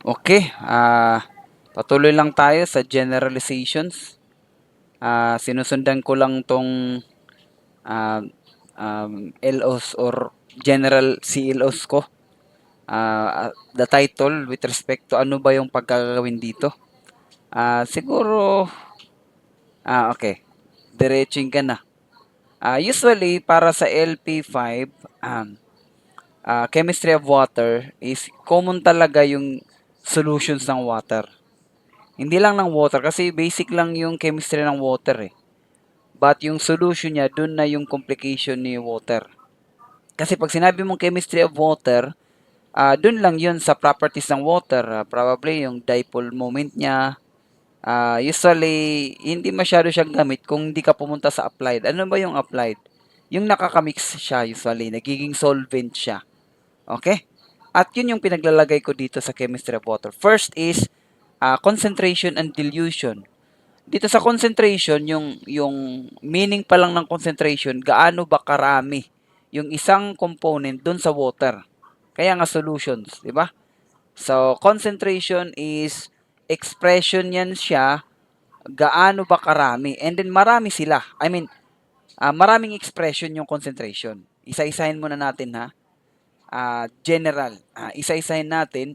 Okay, patuloy lang tayo sa generalizations. Sinusundan ko lang tong ah, LOs or general CLOs ko. The title with respect to ano ba yung pagkakawin dito. Siguro, okay, diretsuin ka na. Usually, para sa LP5, um, chemistry of water is common talaga yung solutions ng water. Hindi lang ng water kasi basic lang yung chemistry ng water eh. But yung solution niya, dun na yung complication ni water. Kasi pag sinabi mong chemistry of water, dun lang yun sa properties ng water. Probably yung dipole moment niya. Usually, hindi masyado siyang gamit kung hindi ka pumunta sa applied. Ano ba yung applied? Yung nakakamix siya usually, nagiging solvent siya. Okay? At yun yung pinaglalagay ko dito sa chemistry of water. First is concentration and dilution. Dito sa concentration, yung meaning pa lang ng concentration, gaano ba karami yung isang component dun sa water. Kaya nga solutions, di ba? So, concentration is expression yan siya, gaano ba karami. And then marami sila. I mean, maraming expression yung concentration. Isa-isahin muna natin ha. General. Isa-isahin natin.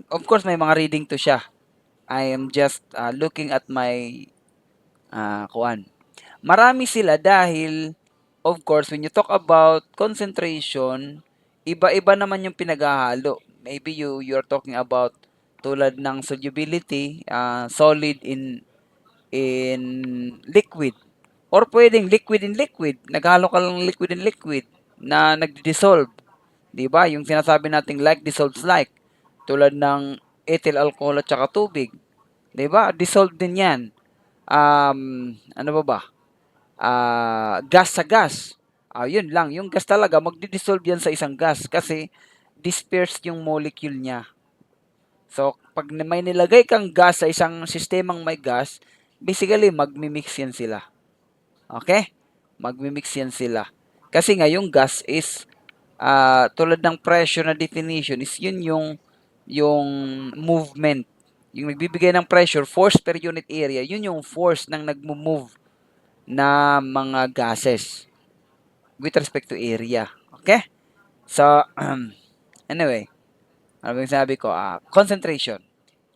Of course, may mga reading to siya. I am just looking at my kuan. Marami sila dahil, of course, when you talk about concentration, iba-iba naman yung pinaghahalo. Maybe you're talking about tulad ng solubility, solid in liquid. Or pwedeng liquid in liquid. Naghalo ka lang liquid in liquid na nagdi-dissolve. 'Di ba? Yung sinasabi nating like dissolves like. Tulad ng ethyl alcohol at saka tubig. 'Di ba? Dissolve din 'yan. Ano ba ba? Gas sa gas. Yun lang. Yung gas talaga, magdi-dissolve yan sa isang gas kasi disperse yung molecule niya. So, pag may nilagay kang gas sa isang sistemang may gas, basically, magmimix yan sila. Okay? Magmimix yan sila. Kasi nga, yung gas is, tulad ng pressure na definition, is yun yung movement. Yung nagbibigay ng pressure, force per unit area, yun yung force ng nagmo-move na mga gases with respect to area. Okay? So, anyway, ano ba yung sabi ko? Concentration.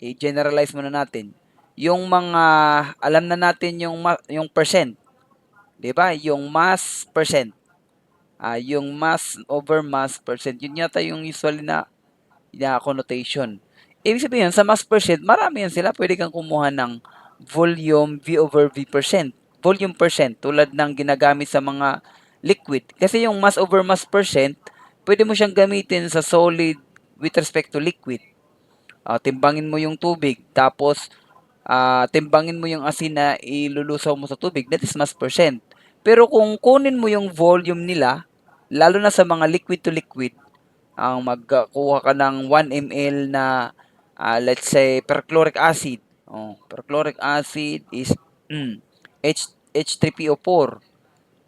I-generalize muna natin. Yung mga, alam na natin yung percent. 'Di ba? Yung mass percent. Yung mass over mass percent. Yun yata yung usually na connotation. Ibig sabihin, sa mass percent, marami yan sila. Pwede kang kumuha ng volume V over V percent. Volume percent, tulad ng ginagamit sa mga liquid. Kasi yung mass over mass percent, pwede mo siyang gamitin sa solid with respect to liquid. Timbangin mo yung tubig, tapos timbangin mo yung asin na ilulusaw mo sa tubig, that is mass percent. Pero kung kunin mo yung volume nila, lalo na sa mga liquid to liquid, ang magkuha ka ng 1 ml na let's say perchloric acid. Perchloric acid is H3PO4.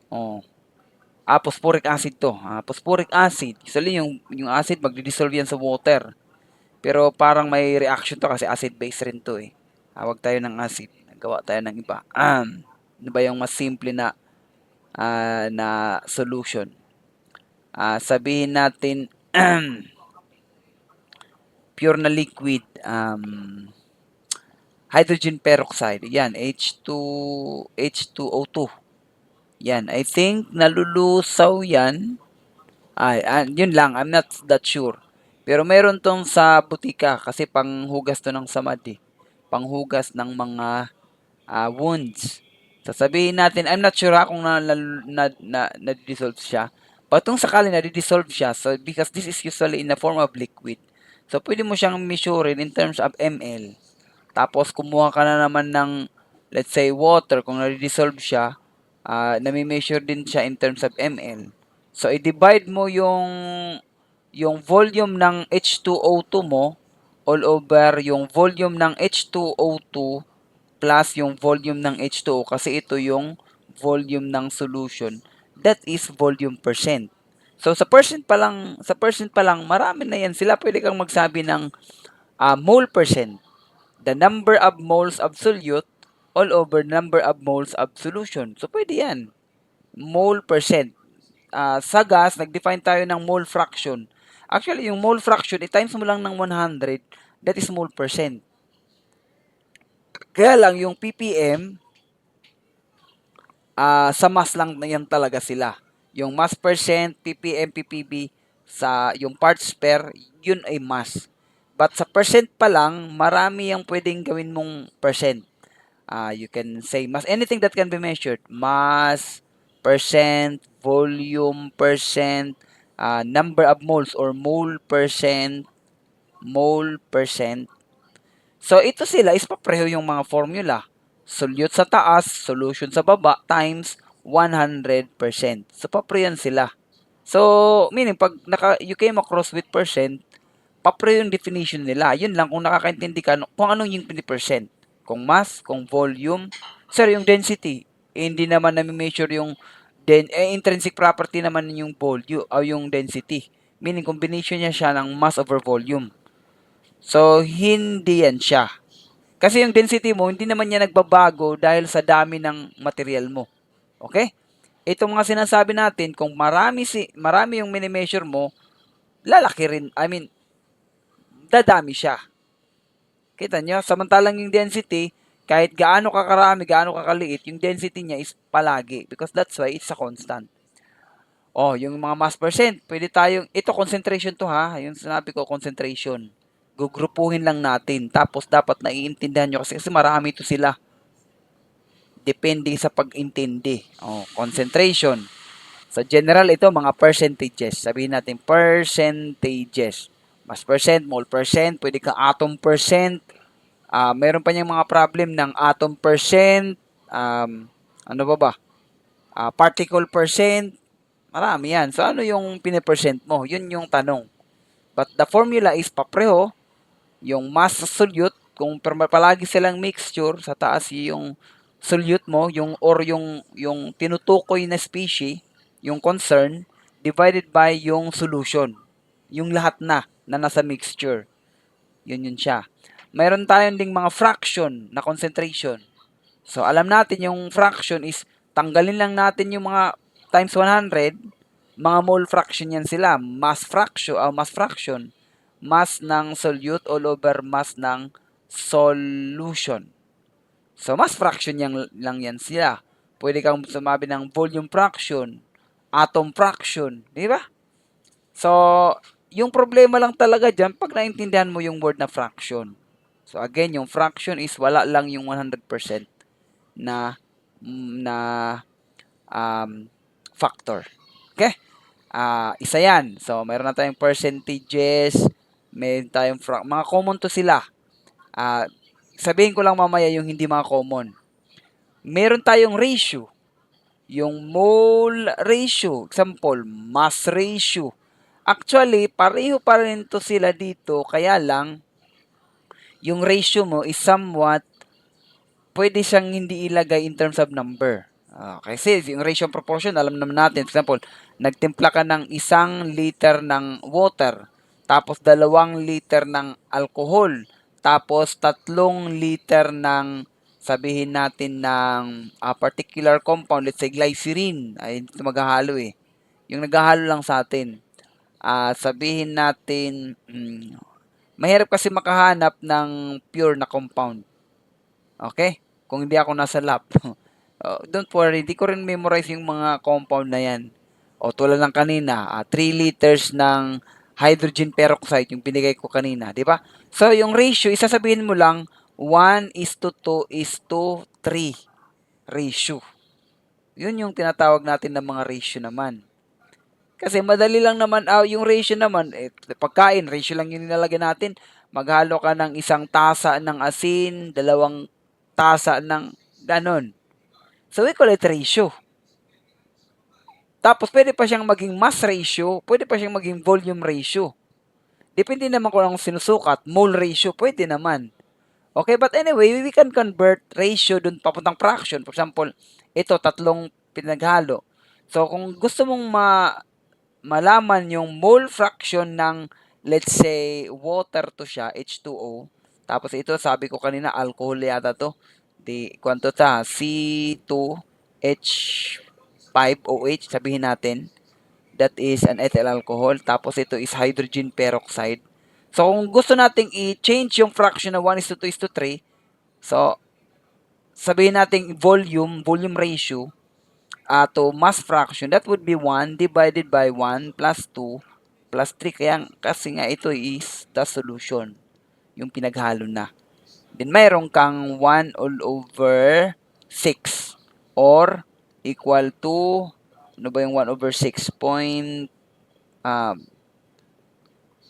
Oh, phosphoric acid to. Phosphoric acid. Usually yung acid magdi-dissolve yan sa water. Pero parang may reaction to kasi acid-base rin to eh. Hawag tayo ng acid. Nagawa tayo ng iba. Ano ba yung mas simple na solution? Sabihin natin pure na liquid, hydrogen peroxide. Yan, H2O2. Yan, I think nalulusaw yan. Yun lang, I'm not that sure. Pero meron tong sa butika kasi panghugas to ng samad eh. Panghugas ng mga wounds. Sasabihin natin, I'm not sure kung na-dissolve siya. But kung sakali na-dissolve siya, so because this is usually in the form of liquid, so pwede mo siyang measurein in terms of ml. Tapos kumuha ka na naman ng, let's say, water, kung na-dissolve siya, nami-measure din siya in terms of ml. So, i-divide mo yung volume ng H2O2 mo all over yung volume ng H2O2 plus yung volume ng H2O kasi ito yung volume ng solution. That is volume percent. So sa percent pa lang marami na yan sila. Pwede kang magsabi ng mole percent. The number of moles of solute all over number of moles of solution. So pwede yan. Mole percent. Sa gas, nag-define tayo ng mole fraction. Actually, yung mole fraction, i-times mo lang ng 100, that is mole percent. Kaya lang, yung ppm, sa mass lang na yan talaga sila. Yung mass percent, ppm, ppb, sa yung parts per, yun ay mass. But sa percent pa lang, marami yung pwedeng gawin mong percent. You can say mass, anything that can be measured. Mass, percent, volume, percent, number of moles or mole percent, mole percent. So, ito sila is papreho yung mga formula. Solute sa taas, solution sa baba, times 100%. So, papreho yan sila. So, meaning, pag you came across with percent, papreho yung definition nila. Yun lang, kung nakakaintindi ka kung anong yung 20%. Kung mass, kung volume, sir, yung density, hindi naman nami-measure yung intrinsic property naman yung volume o yung density. Meaning, combination niya siya ng mass over volume. So, hindi yan siya. Kasi yung density mo, hindi naman niya nagbabago dahil sa dami ng material mo. Okay? Itong mga sinasabi natin, kung marami yung mini-measure mo, lalaki rin. I mean, dadami siya. Kita nyo? Samantalang yung density, kahit gaano kakarami, gaano kakaliit, yung density niya is palagi. Because that's why it's a constant. Oh, yung mga mass percent, pwede tayong, ito concentration to ha, yung sinabi ko concentration. Gugrupuhin lang natin. Tapos dapat naiintindihan nyo kasi marami ito sila. Depende sa pag-intindi. Oh, concentration. Sa general ito, mga percentages. Sabihin natin percentages. Mass percent, mole percent, pwede kang atom percent. Meron pa niyang mga problem ng atom percent, ano ba? Particle percent, marami yan. So, ano yung pinipercent mo? Yun yung tanong. But the formula is papreho. Yung mass sa solute, kung palagi silang mixture, sa taas yung solute mo, yung tinutukoy na species, yung concern, divided by yung solution. Yung lahat na nasa mixture. Yun siya. Mayroon tayong ding mga fraction na concentration. So, alam natin yung fraction is, tanggalin lang natin yung mga times 100, mga mole fraction yan sila. Mass fraction, mass ng solute all over mass ng solution. So, mass fraction lang yan sila. Pwede kang sumabi ng volume fraction, atom fraction, di ba? So, yung problema lang talaga dyan, pag naintindihan mo yung word na fraction. So, again, yung fraction is wala lang yung 100% na na factor. Okay? Isa yan. So, meron na tayong percentages, meron tayong mga common to sila. Sabihin ko lang mamaya yung hindi mga common. Meron tayong ratio. Yung mole ratio. Example, mass ratio. Actually, pareho pa rin to sila dito. Kaya lang, yung ratio mo is somewhat pwede siyang hindi ilagay in terms of number. Kasi yung ratio proportion, alam naman natin. For example, nagtimpla ka ng 1 liter ng water, tapos 2 liter ng alcohol, tapos 3 liter ng, sabihin natin ng particular compound, let's say glycerin, ay hindi ito maghahalo eh. Yung naghahalo lang sa atin. Sabihin natin, mahirap kasi makahanap ng pure na compound. Okay? Kung hindi ako nasa lab. Don't worry, di ko rin memorize yung mga compound na yan. O tulad ng kanina, 3 liters ng hydrogen peroxide yung binigay ko kanina, di ba? So, yung ratio, isasabihin mo lang 1:2:3 ratio. Yun yung tinatawag natin ng mga ratio naman. Kasi madali lang naman, yung ratio naman, pagkain, ratio lang yung nilalagay natin. Maghalo ka ng 1 tasa ng asin, 2 tasa ng ganon. So, we call it ratio. Tapos, pwede pa siyang maging mass ratio, pwede pa siyang maging volume ratio. Depende naman kung anong sinusukat. Mole ratio, pwede naman. Okay, but anyway, we can convert ratio dun papuntang fraction. For example, ito, 3 pinaghalo. So, kung gusto mong malaman yung mole fraction ng, let's say, water to siya, H2O. Tapos ito, sabi ko kanina, alcohol yata to. Kwanto ta, C2H5OH, sabihin natin. That is an ethyl alcohol. Tapos ito is hydrogen peroxide. So, kung gusto nating i-change yung fraction na 1 is to 2 is to 3, so, sabihin natin volume ratio, to mass fraction, that would be 1 divided by 1 plus 2 plus 3. Kasi nga ito is the solution, yung pinaghalo na. Then mayroon kang 1 all over 6 or equal to, ano ba yung 1 over 6?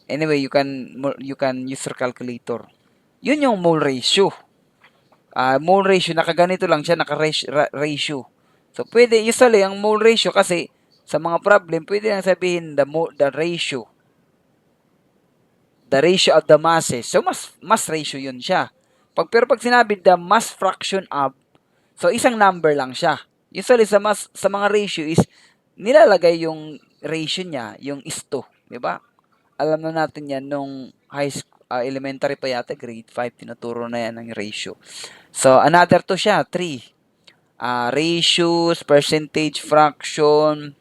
Anyway, you can use your calculator. Yun yung mole ratio. Mole ratio, nakaganito lang siya, naka-ratio. So, pwede, usually, ang mole ratio kasi, sa mga problem, pwede lang sabihin the ratio. The ratio of the masses. So, mass ratio yun siya. Pero pag sinabi the mass fraction of, so, isang number lang siya. Usually, sa mga ratio is, nilalagay yung ratio niya, yung is to. Diba? Alam na natin yan nung elementary pa yata, grade 5, tinuturo na yan ng ratio. So, another to siya, 3. Ratios, percentage, fraction.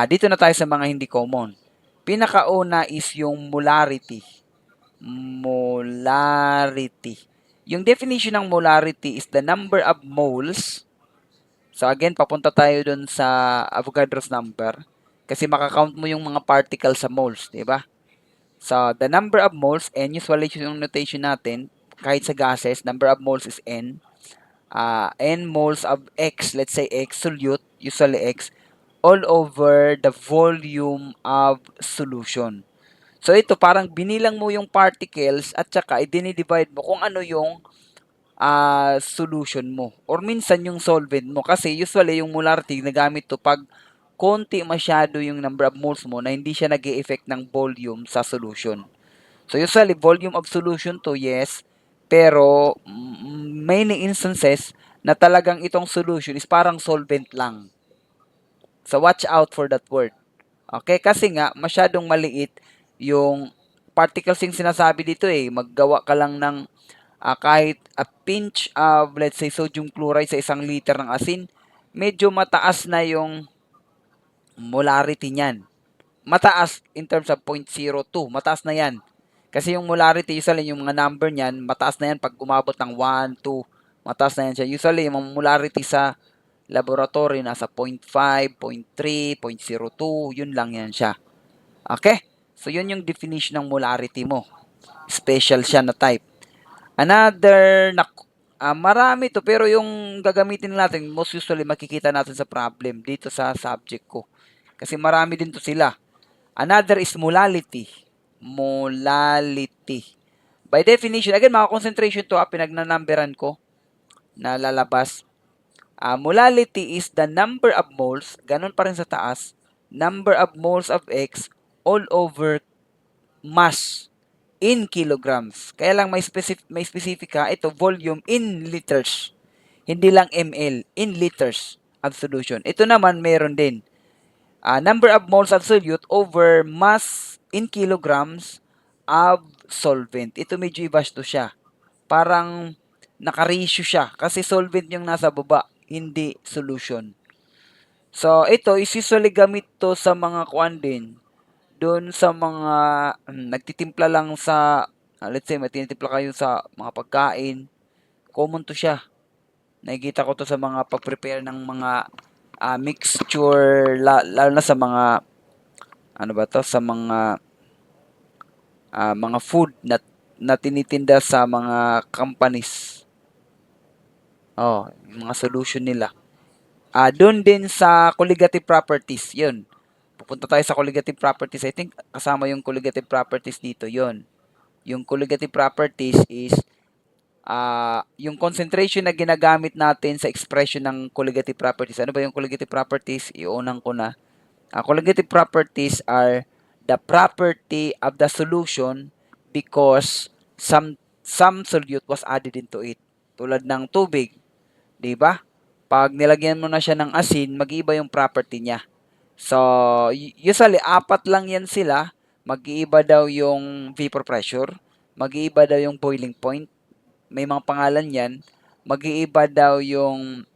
Dito na tayo sa mga hindi common. Pinakauna is yung molarity. Molarity. Yung definition ng molarity is the number of moles. So, again, papunta tayo dun sa Avogadro's number. Kasi makakount mo yung mga particles sa moles, di ba? So, the number of moles, and usually yung notation natin, kahit sa gases, number of moles is N. N moles of X, let's say X, solute, usually X, all over the volume of solution. So, ito, parang binilang mo yung particles at saka i-divide mo kung ano yung solution mo. Or minsan yung solvent mo. Kasi usually yung molarity, nagamit to pag konti masyado yung number of moles mo na hindi siya nag-e-effect ng volume sa solution. So usually volume of solution to, yes, pero many instances na talagang itong solution is parang solvent lang. So watch out for that word. Okay, kasi nga masyadong maliit yung particles yung sinasabi dito eh. Maggawa ka lang ng kahit a pinch of, let's say, sodium chloride sa 1 liter ng asin, medyo mataas na yung molarity niyan. Mataas in terms of 0.02. Mataas na yan. Kasi yung molarity, usually yung mga number niyan, mataas na yan pag umabot ng 1, 2. Mataas na yan siya. Usually, yung molarity sa laboratory, nasa 0.5, 0.3, 0.02. Yun lang yan siya. Okay? So, yun yung definition ng molarity mo. Special siya na type. Another, marami to, pero yung gagamitin natin, most usually makikita natin sa problem dito sa subject ko. Kasi marami din to sila. Another is molality. Molality. By definition, again, mga concentration to, pinagnanumberan ko na lalabas. Molality is the number of moles, ganun pa rin sa taas, number of moles of X all over mass in kilograms. Kaya lang may specific ha, ito volume in liters. Hindi lang ml, in liters of solution. Ito naman meron din. Number of moles of solute over mass in kilograms of solvent. Ito medyo ibasto siya. Parang naka-ratio siya kasi solvent yung nasa baba, hindi solution. So, ito is usually gamit to sa mga kuan din. Doon sa mga nagtitimpla lang sa, let's say, may tinitimpla kayo sa mga pagkain. Common to siya. Nakikita ko to sa mga pag-prepare ng mga mixture, lalo na sa mga, ano ba to, sa mga food na tinitinda sa mga companies. Yung mga solution nila. Doon din sa colligative properties, yun. Pupunta tayo sa colligative properties. I think kasama yung colligative properties dito, yun. Yung colligative properties is yung concentration na ginagamit natin sa expression ng colligative properties. Ano ba yung colligative properties? Iunang ko na. Colligative properties are the property of the solution because some solute was added into it. Tulad ng tubig, 'di ba? Pag nilagyan mo na siya ng asin, mag-iiba yung property niya. So, usually, apat lang yan sila. Mag-iiba daw yung vapor pressure. Mag-iiba daw yung boiling point. May mga pangalan yan. Mag-iiba daw yung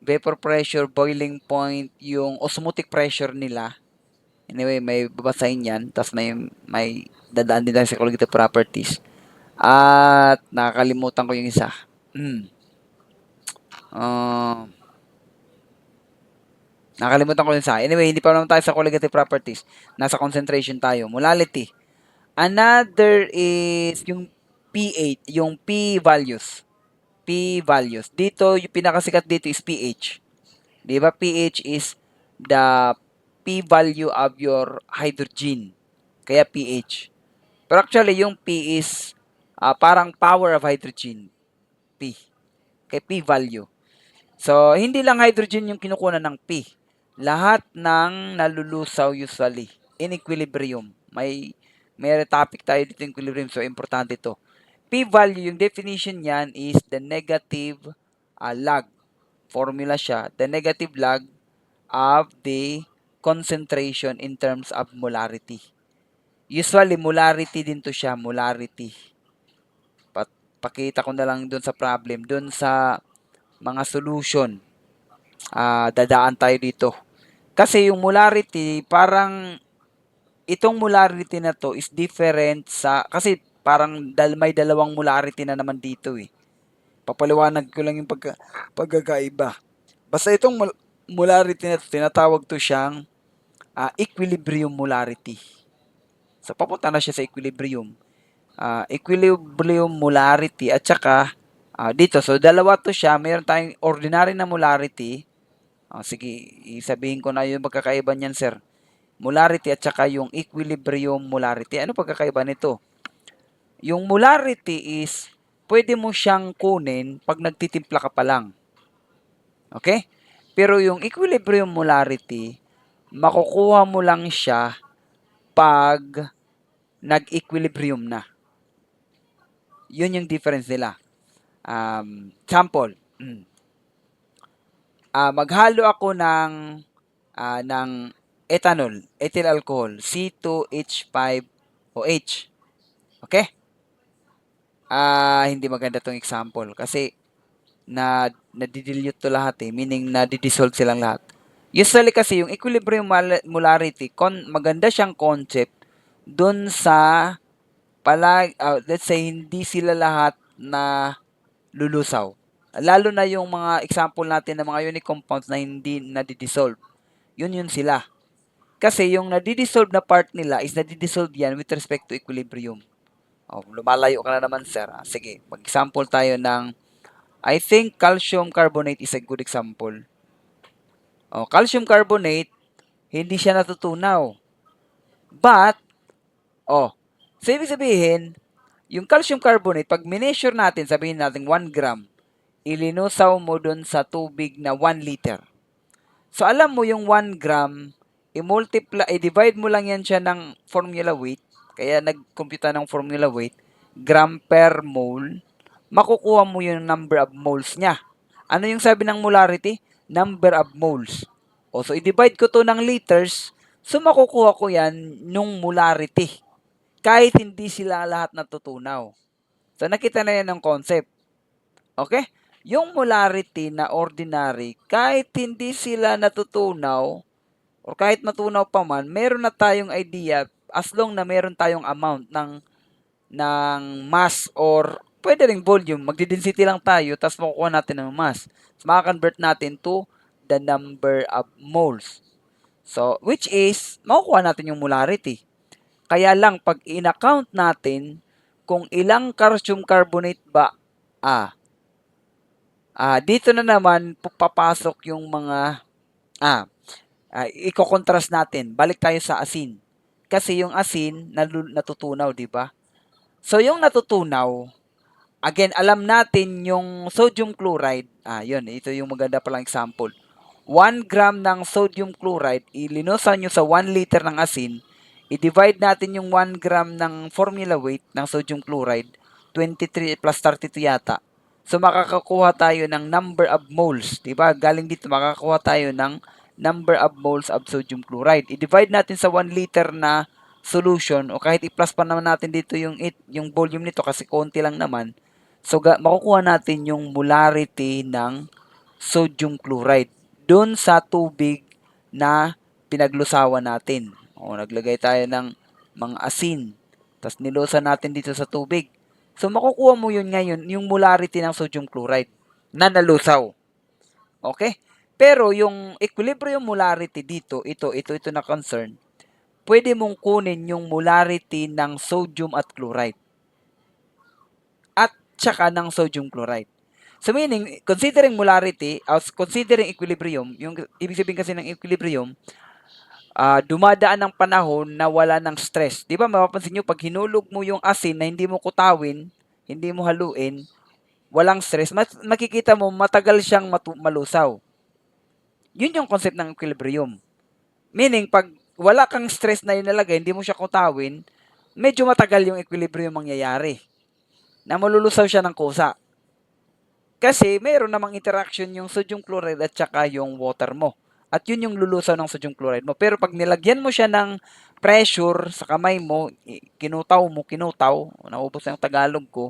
vapor pressure, boiling point, yung osmotic pressure nila. Anyway, may babasahin yan. Tapos may dadaan din tayo sa psychological properties. At nakakalimutan ko yung isa. Uh, Nakalimutan ko yung isa. Anyway, hindi pa naman tayo sa qualitative properties. Nasa concentration tayo. Molality. Another is yung pH, yung P values. P values. Dito, yung pinakasikat dito is pH. Di ba? pH is the P value of your hydrogen. Kaya pH. Pero actually, yung P is parang power of hydrogen. P. Kaya P value. So, hindi lang hydrogen yung kinukuha ng P. Lahat ng nalulusaw usually in equilibrium. May topic tayo dito in equilibrium, so importante ito. P value, yung definition niyan is the negative log. Formula siya, the negative log of the concentration in terms of molarity. Usually, molarity din to siya, molarity. Pakita ko na lang dun sa problem, dun sa mga solution. Dadaan tayo dito. Kasi yung molarity, parang itong molarity na to is different sa, kasi parang may dalawang molarity na naman dito eh. Papaliwanag ko lang yung pagkakaiba. Basta itong molarity na to, tinatawag to siyang equilibrium molarity. So papunta na siya sa equilibrium. Equilibrium molarity at saka dito. So dalawa to siya. Mayroon tayong ordinary na molarity. Sige, isabihin ko na yung pagkakaiba niyan, sir. Molarity at saka yung equilibrium molarity. Ano pagkakaiba nito? Yung molarity is, pwede mo siyang kunin pag nagtitimpla ka pa lang. Okay? Pero yung equilibrium molarity, makukuha mo lang siya pag nag-equilibrium na. Yun yung difference nila. Sample. Maghalo ako ng ethanol, ethyl alcohol, C2H5OH. Okay? Hindi maganda tong example kasi nadidilute to lahat eh, meaning nadidissolve silang lahat. Usually kasi yung equilibrium molarity, maganda siyang concept dun sa let's say hindi sila lahat na lulusaw. Lalo na yung mga example natin ng mga unique compounds na hindi nadidissolve. Yun sila. Kasi yung nadidissolve na part nila is nadidissolve yan with respect to equilibrium. Lumalayo ka na naman, sir. Sige, mag-example tayo ng, I think calcium carbonate is a good example. Calcium carbonate, hindi siya natutunaw. But, so ibig sabihin, yung calcium carbonate, pag mineasure natin, sabihin natin 1 gram, ilinusaw mo dun sa tubig na 1 liter. So, alam mo yung 1 gram, i-divide mo lang yan siya ng formula weight. Kaya nag-compute ng formula weight, gram per mole, makukuha mo yung number of moles niya. Ano yung sabi ng molarity? Number of moles. So, i-divide ko to ng liters, so makukuha ko yan nung molarity. Kahit hindi sila lahat natutunaw. So, nakita na yan ng concept. Okay? Yung molarity na ordinary, kahit hindi sila natutunaw, o kahit matunaw pa man, meron na tayong idea as long na meron tayong amount ng mass or pwede ring volume. Magdi-density lang tayo, tapos makukuha natin ng mass. So, makakonvert natin to the number of moles. So, which is, makukuha natin yung molarity. Kaya lang, pag in-account natin, kung ilang calcium carbonate ba, dito na naman papasok yung mga, i-contrast natin. Balik tayo sa asin. Kasi yung asin, natutunaw, di ba? So, yung natutunaw, again, alam natin yung sodium chloride. Yun, ito yung maganda palang example. 1 gram ng sodium chloride, ilinusan nyo sa 1 liter ng asin, i-divide natin yung 1 gram ng formula weight ng sodium chloride, 23 plus 32 yata. So, makakakuha tayo ng number of moles. Diba? Galing dito, makakakuha tayo ng number of moles of sodium chloride. I-divide natin sa 1 liter na solution o kahit i-plus pa naman natin dito yung volume nito kasi konti lang naman. So makukuha natin yung molarity ng sodium chloride doon sa tubig na pinaglusawan natin. O naglagay tayo ng mga asin, tapos nilusan natin dito sa tubig. So makukuha mo yun ngayon, yung molarity ng sodium chloride na nalusaw. Okay? Pero yung equilibrium molarity dito, ito na concern, pwede mong kunin yung molarity ng sodium at chloride at tsaka ng sodium chloride. So meaning, considering molarity, considering equilibrium, yung ibig sabihin kasi ng equilibrium, dumadaan ng panahon na wala ng stress. Di ba, mapapansin nyo, pag hinulog mo yung asin na hindi mo kutawin, hindi mo haluin, walang stress, makikita mo matagal siyang malusaw. Yun yung concept ng equilibrium. Meaning, pag wala kang stress na inalagay, hindi mo siya kutawin, medyo matagal yung equilibrium mangyayari. Na malulusaw siya ng kusa. Kasi mayroon namang interaction yung sodium chloride at saka yung water mo. At yun yung lulusaw ng sodium chloride mo. Pero pag nilagyan mo siya ng pressure sa kamay mo, kinutaw, naubos na yung Tagalog ko,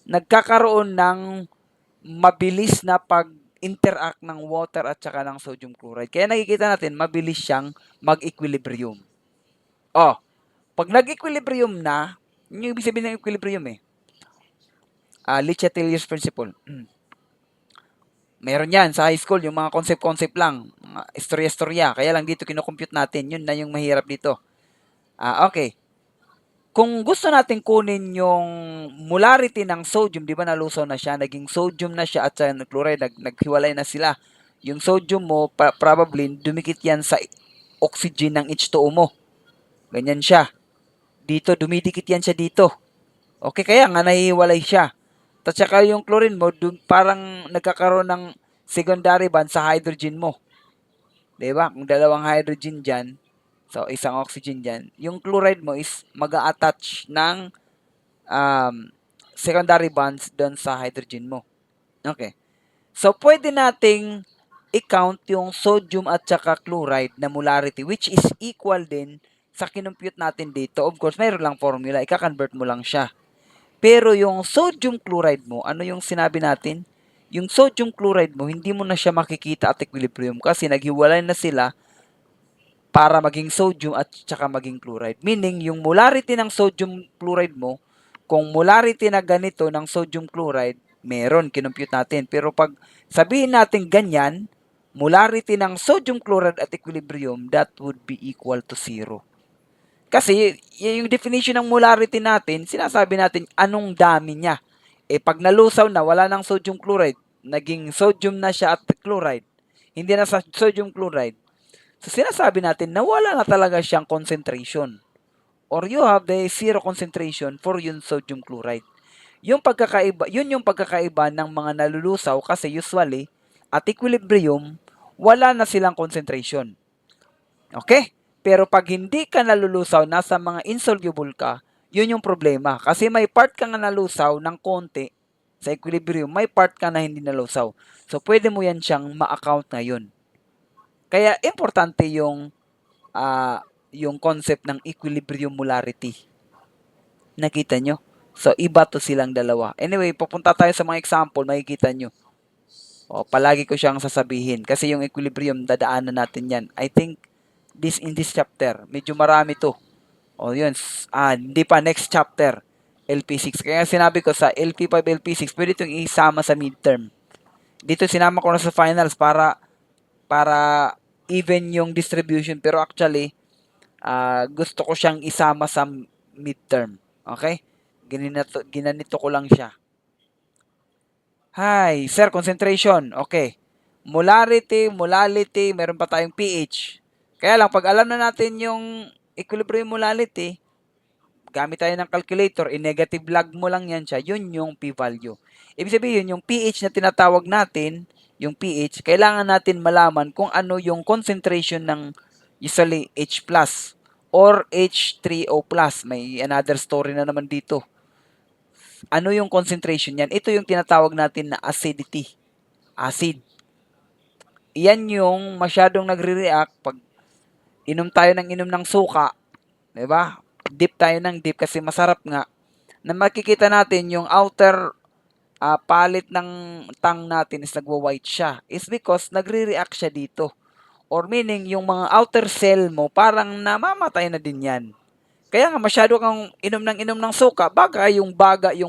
nagkakaroon ng mabilis na pag-interact ng water at saka ng sodium chloride. Kaya nakikita natin, mabilis siyang mag-equilibrium. Oh, pag nag-equilibrium na, yun yung ibig sabihin ng equilibrium eh. Le Chatelier's principle. Meron yan sa high school, yung mga concept-concept lang, mga istorya-istorya. Kaya lang dito kinocompute natin, yun na yung mahirap dito. Okay. Kung gusto natin kunin yung molarity ng sodium, di ba nalusaw na siya, naging sodium na siya at sa chloride, naghiwalay na sila. Yung sodium mo, probably, dumikit yan sa oxygen ng H2O mo. Ganyan siya. Dito, dumidikit yan siya dito. Okay, kaya nga nahihiwalay siya. At saka yung chlorine mo, parang nagkakaroon ng secondary bond sa hydrogen mo. Diba? Kung dalawang hydrogen dyan, so isang oxygen dyan, yung chloride mo is mag-a-attach ng secondary bonds doon sa hydrogen mo. Okay. So, pwede nating i-count yung sodium at saka chloride na molarity which is equal din sa kinumpute natin dito. Of course, mayroon lang formula. Ika-convert mo lang siya. Pero yung sodium chloride mo, ano yung sinabi natin? Yung sodium chloride mo, hindi mo na siya makikita at equilibrium kasi naghiwalay na sila para maging sodium at saka maging chloride. Meaning, yung molarity ng sodium chloride mo, kung molarity na ganito ng sodium chloride, meron, kinumpute natin. Pero pag sabihin natin ganyan, molarity ng sodium chloride at equilibrium, that would be equal to 0. Kasi yung definition ng molarity natin, sinasabi natin anong dami niya. Pag nalusaw na, wala ng sodium chloride, naging sodium na siya at chloride. Hindi na sa sodium chloride. So sinasabi natin na wala na talaga siyang concentration. Or you have the zero concentration for yung sodium chloride. Yun yung pagkakaiba ng mga nalulusaw kasi usually at equilibrium, wala na silang concentration. Okay? Pero pag hindi ka nalulusaw, nasa mga insoluble ka, yun yung problema. Kasi may part ka nga nalusaw ng konti sa equilibrium, may part ka na hindi nalusaw. So, pwede mo yan siyang ma-account ngayon. Kaya, importante yung concept ng equilibrium molarity. Nakita nyo? So, iba to silang dalawa. Anyway, pupunta tayo sa mga example, makikita nyo. Palagi ko siyang sasabihin. Kasi yung equilibrium, dadaanan natin yan. I think, in this chapter. Medyo marami to. Yun. Hindi pa. Next chapter. LP6. Kaya sinabi ko sa LP5, LP6, pwede itong isama sa midterm. Dito sinama ko na sa finals para even yung distribution. Pero actually, gusto ko siyang isama sa midterm. Okay? Ginanito ko lang siya. Hi, sir, concentration. Okay. Molality, meron pa tayong pH. Kaya lang, pag alam na natin yung equilibrium molality, gamit tayo ng calculator, i-negative log mo lang yan siya, yun yung p-value. Ibig sabihin, yung pH na tinatawag natin, yung pH, kailangan natin malaman kung ano yung concentration ng usually H+, or H3O+. May another story na naman dito. Ano yung concentration yan? Ito yung tinatawag natin na acidity. Acid. yan yung masyadong nagre-react pag inom tayo ng inom ng suka, 'di ba? Dip tayo ng dip kasi masarap nga. Na makikita natin yung outer palit ng tongue natin is nagwa-white siya. Is because nagre-react siya dito. Or meaning, yung mga outer cell mo, parang namamatay na din yan. Kaya nga, masyado kang inom ng suka, baga yung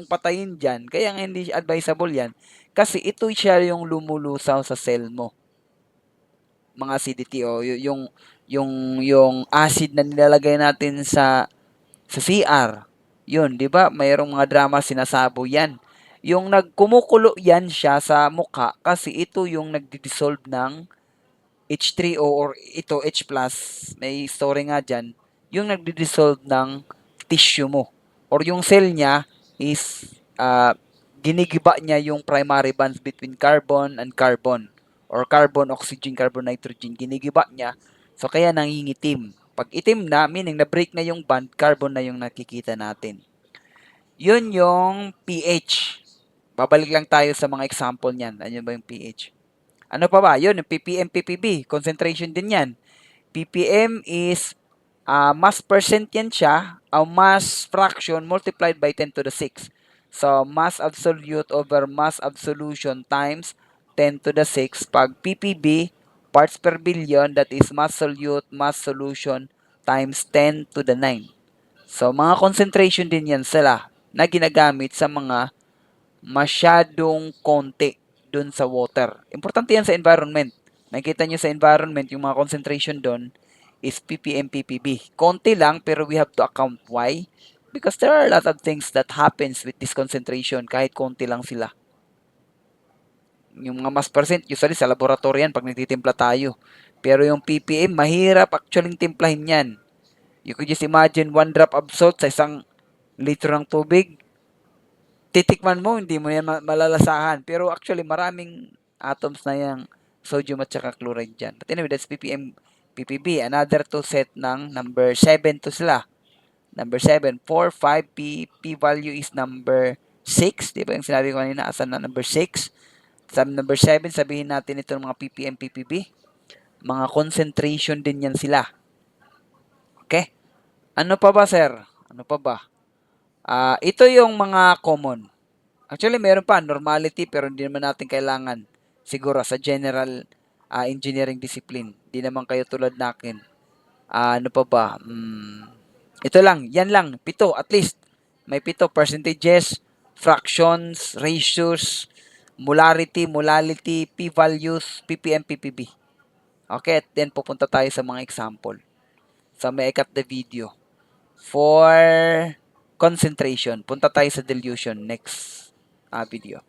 patayin dyan. Kaya nga hindi advisable yan. Kasi ito siya yung lumulusaw sa cell mo. Mga acidity o yung acid na nilalagay natin sa CR. Yun, 'di ba? Mayroong mga drama sinasabo 'yan. Yung nagkumukulo 'yan siya sa mukha kasi ito yung nagdi-dissolve ng H3O or ito H+. May story nga diyan. Yung nagdi-dissolve ng tissue mo or yung cell niya is ginigiba niya yung primary bonds between carbon and carbon or carbon, oxygen, carbon, nitrogen. Ginigiba niya. So, kaya nangingitim. Pag itim na, meaning na-break na yung bond, carbon na yung nakikita natin. Yun yung pH. Babalik lang tayo sa mga example niyan. Ano ba yung pH? Ano pa ba? Yun, yung ppm, ppb. Concentration din yan. ppm is mass percent yan siya, mass fraction multiplied by 10 to the 6. So, mass absolute over mass absolution times 10 to the 6. Pag ppb, parts per billion, that is mass solute, mass solution times 10 to the 9. So, mga concentration din yan sila na ginagamit sa mga masyadong konti dun sa water. Importante yan sa environment. Nakikita nyo sa environment, yung mga concentration dun is ppm, ppb. Konti lang, pero we have to account why. Because there are a lot of things that happens with this concentration kahit konti lang sila. Yung mga mass percent, usually sa laboratory yan pag nagtitimpla tayo. Pero yung ppm, mahirap actually timplahin yan. You could just imagine 1 drop of salt sa isang litro ng tubig. Titikman mo, hindi mo yan malalasahan. Pero actually, maraming atoms na yung sodium at saka chloride dyan. But anyway, that's ppm, ppb. Another two set ng number 7 to sila. Number 7, 4, 5, p value is number 6. Di ba yung sinabi ko kanina, asan na number 6? Sa number 7, sabihin natin ito ng mga ppm, ppb. Mga concentration din yan sila. Okay? Ano pa ba, sir? Ano pa ba? Ito yung mga common. Actually, meron pa, normality, pero hindi naman natin kailangan. Siguro, sa general engineering discipline. Hindi naman kayo tulad nakin. Ano pa ba? Ito lang, yan lang. 7, at least. May 7 percentages, fractions, ratios, molality, p-values, ppm, ppb. Okay, at then pupunta tayo sa mga example. So, may I cut the video. For concentration, punta tayo sa dilution next video.